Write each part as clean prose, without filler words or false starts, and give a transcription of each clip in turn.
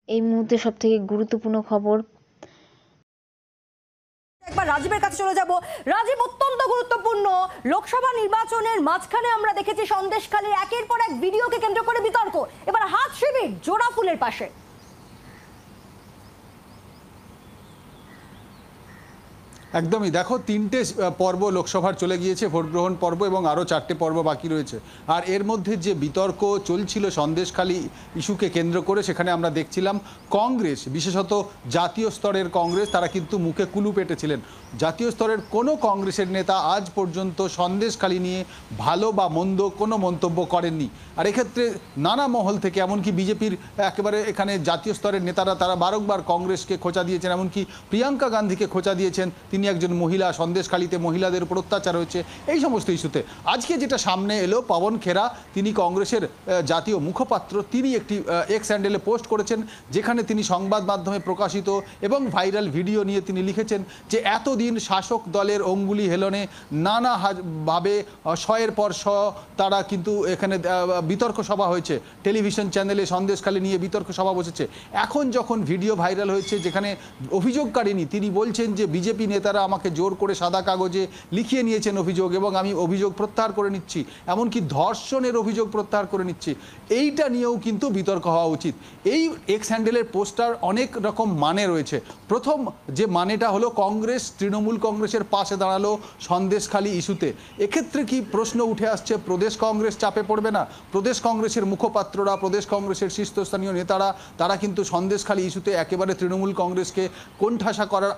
এই মুহূর্তে সবথেকে গুরুত্বপূর্ণ খবর। একবার রাজীবের কাছে চলে যাব। রাজীব, অত্যন্ত গুরুত্বপূর্ণ লোকসভা নির্বাচনের মাঝখানে আমরা দেখেছি সন্দেশখালীর একের পর এক ভিডিওকে কেন্দ্র করে বিতর্ক। এবার হাত শিবির জোড়া ফুলের পাশে। একদমই, দেখো তিনটে পর্ব লোকসভার চলে গিয়েছে, ভোট গ্রহণ পর্ব এবং আরও চারটে পর্ব বাকি রয়েছে। আর এর মধ্যে যে বিতর্ক চলছিল সন্দেশখালী ইস্যুকে কেন্দ্র করে, সেখানে আমরা দেখছিলাম কংগ্রেস, বিশেষত জাতীয় স্তরের কংগ্রেস, তারা কিন্তু মুখে কুলু পেটেছিলেন। জাতীয় স্তরের কোনো কংগ্রেসের নেতা আজ পর্যন্ত সন্দেশখালী নিয়ে ভালো বা মন্দ কোনো মন্তব্য করেননি। আর এক্ষেত্রে নানা মহল থেকে, এমনকি বিজেপির একেবারে এখানে জাতীয় স্তরের নেতারা তারা বারংবার কংগ্রেসকে খোঁচা দিয়েছেন, এমনকি প্রিয়াঙ্কা গান্ধীকে খোঁচা দিয়েছেন। তিনি একজন মহিলা, সন্দেশখালীতে মহিলাদের উপর অত্যাচার হয়েছে, এই সমস্ত ইস্যুতে। আজকে যেটা সামনে এলো, পবন খেরা, তিনি কংগ্রেসের জাতীয় মুখপাত্র, তিনি একটি এক্স হ্যান্ডেলে পোস্ট করেছেন, যেখানে তিনি সংবাদ মাধ্যমে প্রকাশিত এবং ভাইরাল ভিডিও নিয়ে তিনি লিখেছেন যে এতদিন শাসক দলের অঙ্গুলি হেলনে নানাভাবে শয়ের পর শ তারা কিন্তু এখানে বিতর্ক সভা হয়েছে, টেলিভিশন চ্যানেলে সন্দেশখালী নিয়ে বিতর্ক সভা বসেছে। এখন যখন ভিডিও ভাইরাল হয়েছে যেখানে অভিযোগকারিনী তিনি বলছেন যে বিজেপি নেতারা আমাকে জোর করে সাদা কাগজে লিখিয়ে নিয়েছেন অভিযোগ, এবং আমি অভিযোগ প্রত্যাহার করে নিচ্ছি, এমনকি ধর্ষণের অভিযোগ প্রত্যাহার করে নিচ্ছি, এইটা নিয়েও কিন্তু বিতর্ক হওয়া উচিত। এই এক্স হ্যান্ডেলের পোস্টার অনেক রকম মানে রয়েছে। প্রথম যে মানেটা হলো, কংগ্রেস তৃণমূল কংগ্রেসের পাশে দাঁড়ালো সন্দেশখালী ইস্যুতে। এক্ষেত্রে কি প্রশ্ন উঠে আসছে, প্রদেশ কংগ্রেস চাপে পড়বে না? প্রদেশ কংগ্রেসের মুখপাত্ররা, প্রদেশ কংগ্রেসের শীর্ষস্থানীয় নেতারা, তারা কিন্তু সন্দেশখালী ইস্যুতে একেবারে তৃণমূল কংগ্রেসকে কোণঠাসা করার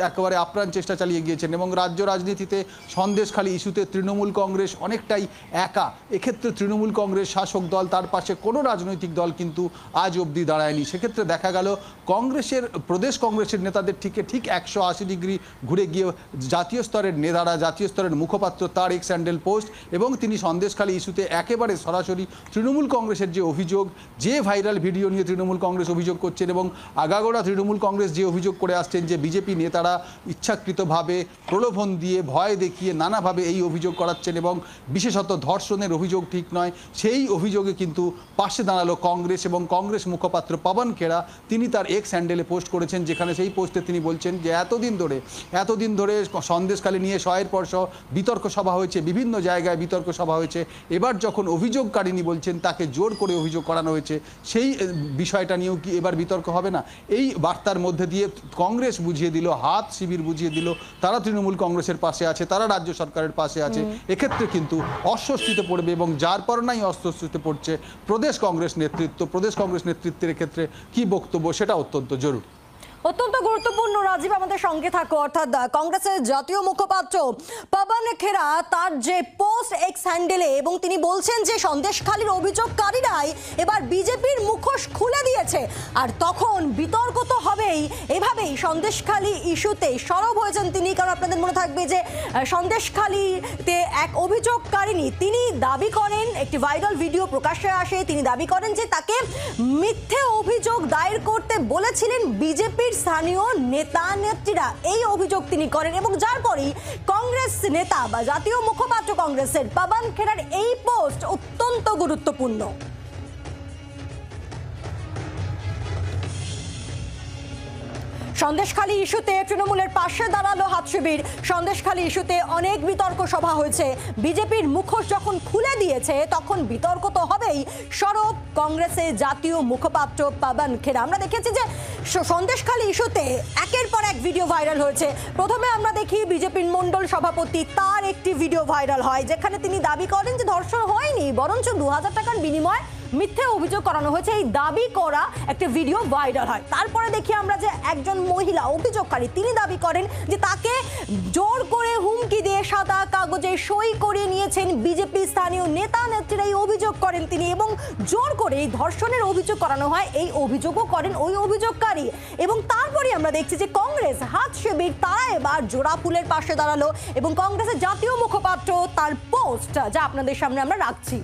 একেবারে আপ্রাণ চেষ্টা চালিয়ে গিয়েছেন, এবং রাজ্য রাজনীতিতে সন্দেশখালী ইস্যুতে তৃণমূল কংগ্রেস অনেকটাই একা। এক্ষেত্রে তৃণমূল কংগ্রেস শাসক দল, তার পাশে কোনো রাজনৈতিক দল কিন্তু আজ অবধি দাঁড়ায়নি। সেক্ষেত্রে দেখা গেল কংগ্রেসের, প্রদেশ কংগ্রেসের নেতাদের ঠিক 180 ডিগ্রি ঘুরে গিয়ে জাতীয় স্তরের নেতারা, জাতীয় স্তরের মুখপাত্র, তার এক্স হ্যান্ডেল পোস্ট, এবং তিনি সন্দেশখালী ইস্যুতে একেবারে সরাসরি তৃণমূল কংগ্রেসের যে অভিযোগ, যে ভাইরাল ভিডিও নিয়ে তৃণমূল কংগ্রেস অভিযোগ করছেন, এবং আগাগোড়া তৃণমূল কংগ্রেস যে অভিযোগ করে আসছেন যে বিজেপি নেতারা ইচ্ছাকৃতভাবে প্রলোভন দিয়ে, ভয় দেখিয়ে নানাভাবে এই অভিযোগ করাচ্ছেন, এবং বিশেষত ধর্ষণের অভিযোগ ঠিক নয়, সেই অভিযোগে কিন্তু পাশে দাঁড়ালো কংগ্রেস। এবং কংগ্রেস মুখপাত্র পবন খেরা তিনি তার এক্স হ্যান্ডেলে পোস্ট করেছেন, যেখানে সেই পোস্টে তিনি বলছেন যে এতদিন ধরে সন্দেশখালী নিয়ে শয়ের পর শ বিতর্ক সভা হয়েছে, বিভিন্ন জায়গায় বিতর্ক সভা হয়েছে, এবার যখন অভিযোগকারিনী বলছেন তাকে জোর করে অভিযোগ করানো হয়েছে, সেই বিষয়টা নিয়েও কি এবার বিতর্ক হবে না? এই বার্তার মধ্যে দিয়ে কংগ্রেস বুঝিয়ে দিল, হাত শিবির বুঝিয়ে দিল, তারা তৃণমূল কংগ্রেসের পাশে আছে, তারা রাজ্য সরকারের পাশে আছে। এক্ষেত্রে কিন্তু অস্বস্তিতে পড়বে, এবং যার পর নাই অস্বস্তিতে পড়ছে প্রদেশ কংগ্রেস নেতৃত্ব। প্রদেশ কংগ্রেস নেতৃত্বের ক্ষেত্রে কি বক্তব্য, সেটা অত্যন্ত জরুরি। অত্যন্ত গুরুত্বপূর্ণ। রাজীব, আমাদের সঙ্গে থাকো। অর্থাৎ কংগ্রেসের জাতীয় মুখপাত্র পবন খেরা তার যে পোস্ট এক্স হ্যান্ডেলে, এবং তিনি বলছেন যে সন্দেশখালীর অভিযোগকারীরাই এবার বিজেপির মুখোশ খুলে দিয়েছে, আর তখন বিতর্ক তো হবেই। এভাবেই সন্দেশখালী ইস্যুতে সরব হয়েছেন তিনি, কারণ আপনাদের মনে থাকবে যে সন্দেশখালীতে এক অভিযোগকারিনী তিনি দাবি করেন, একটি ভাইরাল ভিডিও প্রকাশ্যে আসে, তিনি দাবি করেন যে তাকে মিথ্যে অভিযোগ দায়ের করতে বলেছিলেন বিজেপির স্থানীয় নেতা নেত্রীরা। এই অভিযোগ তিনি করেন, এবং যার পরেই কংগ্রেস নেতা বা জাতীয় মুখপাত্র কংগ্রেসের পবন খেরার এই পোস্ট অত্যন্ত গুরুত্বপূর্ণ। সন্দেশখালী ইস্যুতে তৃণমূলের পাশে দাঁড়ালো হাত শিবির। সন্দেশখালী ইস্যুতে অনেক বিতর্ক সভা হয়েছে, বিজেপির মুখোশ যখন খুলে দিয়েছে তখন বিতর্ক তো হবেই। সরব কংগ্রেসের জাতীয় মুখপাত্র পবন খেরা। আমরা দেখেছি যে সন্দেশখালী ইস্যুতে একের পর এক ভিডিও ভাইরাল হয়েছে। প্রথমে আমরা দেখি বিজেপির মণ্ডল সভাপতি, তার একটি ভিডিও ভাইরাল হয় যেখানে তিনি দাবি করেন যে ধর্ষণ হয়নি, বরঞ্চ 2000 টাকার বিনিময়ে মিথ্যে অভিযোগ করানো হয়েছে, এই দাবি করা একটা ভিডিও ভাইরাল হয়। তারপরে দেখি আমরা যে একজন মহিলা অভিযোগকারী তিনি দাবি করেন যে তাকে জোর করে হুমকি দিয়ে সাদা কাগজে সই করিয়ে নিয়েছেন বিজেপি স্থানীয় নেতা নেত্রীরা, এই অভিযোগ করেন তিনি, এবং জোর করে এই ধর্ষণের অভিযোগ করানো হয়, এই অভিযোগও করেন ওই অভিযোগকারী। এবং তারপরে আমরা দেখছি যে কংগ্রেস, হাত শিবির, তারা এবার জোড়া ফুলের পাশে দাঁড়ালো, এবং কংগ্রেসের জাতীয় মুখপাত্র তার পোস্ট যা আপনাদের সামনে আমরা রাখছি।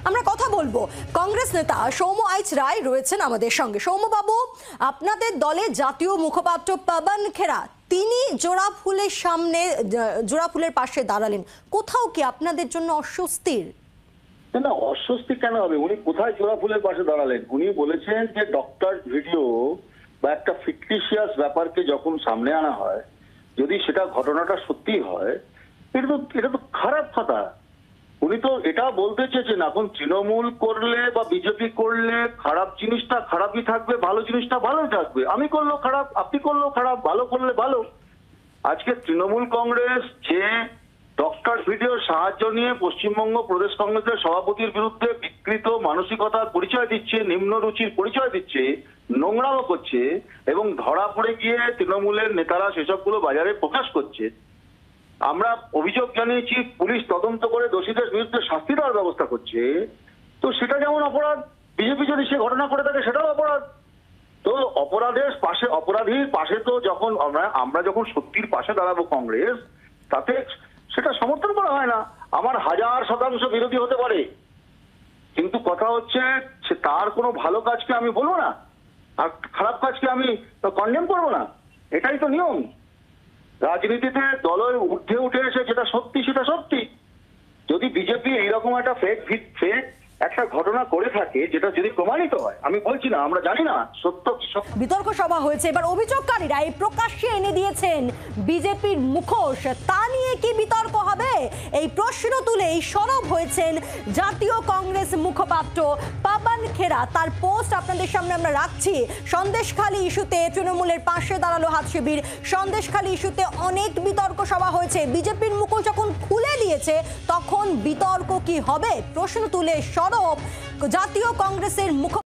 আমরা কথা বলবো, কংগ্রেস নেতা সৌম্য আইচ রায় রয়েছেন আমাদের সঙ্গে। সৌম্যবাবু, আপনাদের দলে জাতীয় মুখপাত্র পবন খেরা তিনি জোড়া ফুলের সামনে, জোড়া ফুলের পাশে দাঁড়ালেন, কোথাও কি আপনাদের জন্য অস্বস্তির? না না, অস্বস্তি কেন হবে? উনি কোথায় জোড়া ফুলের পাশে দাঁড়ালেন? উনি বলেছেন যে ডক্টর ভিডিও বা একটা ফিকটিশিয়াস ব্যাপারকে যখন সামনে আনা হয়, যদি সেটা ঘটনাটা সত্যি হয়, এটা তো খারাপ কথা। উনি তো এটা বলতে চেয়েছেন এখন তৃণমূল করলে বা বিজেপি করলে খারাপ জিনিসটা খারাপই থাকবে, ভালো জিনিসটা ভালোই থাকবে। আমি করলেও খারাপ, আপনি করলেও খারাপ, ভালো করলে ভালো। আজকে তৃণমূল কংগ্রেস যে ডক্টর ভিডিওর সাহায্য নিয়ে পশ্চিমবঙ্গ প্রদেশ কংগ্রেসের সভাপতির বিরুদ্ধে বিকৃত মানসিকতার পরিচয় দিচ্ছে, নিম্ন রুচির পরিচয় দিচ্ছে, নোংরামো করছে এবং ধরা পড়ে গিয়ে তৃণমূলের নেতারা সেসবগুলো বাজারে প্রকাশ করছে, আমরা অভিযোগ জানিয়েছি, পুলিশ তদন্ত করে দোষীদের বিরুদ্ধে শাস্তি দেওয়ার ব্যবস্থা করছে, তো সেটা যেমন অপরাধ, বিজেপি যদি সে ঘটনা করে থাকে সেটাও অপরাধ। তো অপরাধীর পাশে তো যখন আমরা যখন সত্যির পাশে দাঁড়াবো কংগ্রেস, তাতে সেটা সমর্থন করা হয় না। আমার 1000% বিরোধী হতে পারে, কিন্তু কথা হচ্ছে সে তার কোনো ভালো কাজকে আমি বলবো না আর খারাপ কাজকে আমি কন্ডেম করবো না, এটাই তো নিয়ম। রাজনীতিতে দলের ঊর্ধ্বে উঠে এসে যেটা সত্যি সেটা সত্যি। যদি বিজেপি এইরকম একটা ফেক একটা ঘটনা করে থাকে, যেটা যদি প্রমাণিত হয়, আমি বলছি না, আমরা জানি না সত্য কি সত্য। বিতর্ক সভা হয়েছে, এবার অভিযোগকারীরা এই প্রকাশ্যে এনে দিয়েছেন বিজেপির মুখোশ, তা নিয়ে কি বিতর্ক হবে? এই প্রশ্ন তুলেই সরব হয়েছেন জাতীয় কংগ্রেস মুখপাত্র পাবন খেরা। তার পোস্ট আপনাদের সামনে আমরা রাখছি। সন্দেশখালী ইস্যুতে তৃণমূলের পাশে দাঁড়ালো হাত শিবির। সন্দেশখালী ইস্যুতে অনেক বিতর্ক সভা হয়েছে, বিজেপির মুখোশ যখন খুলে দিয়েছে তখন বিতর্ক কি হবে? প্রশ্ন তুলে সরব জাতীয় কংগ্রেসের মুখ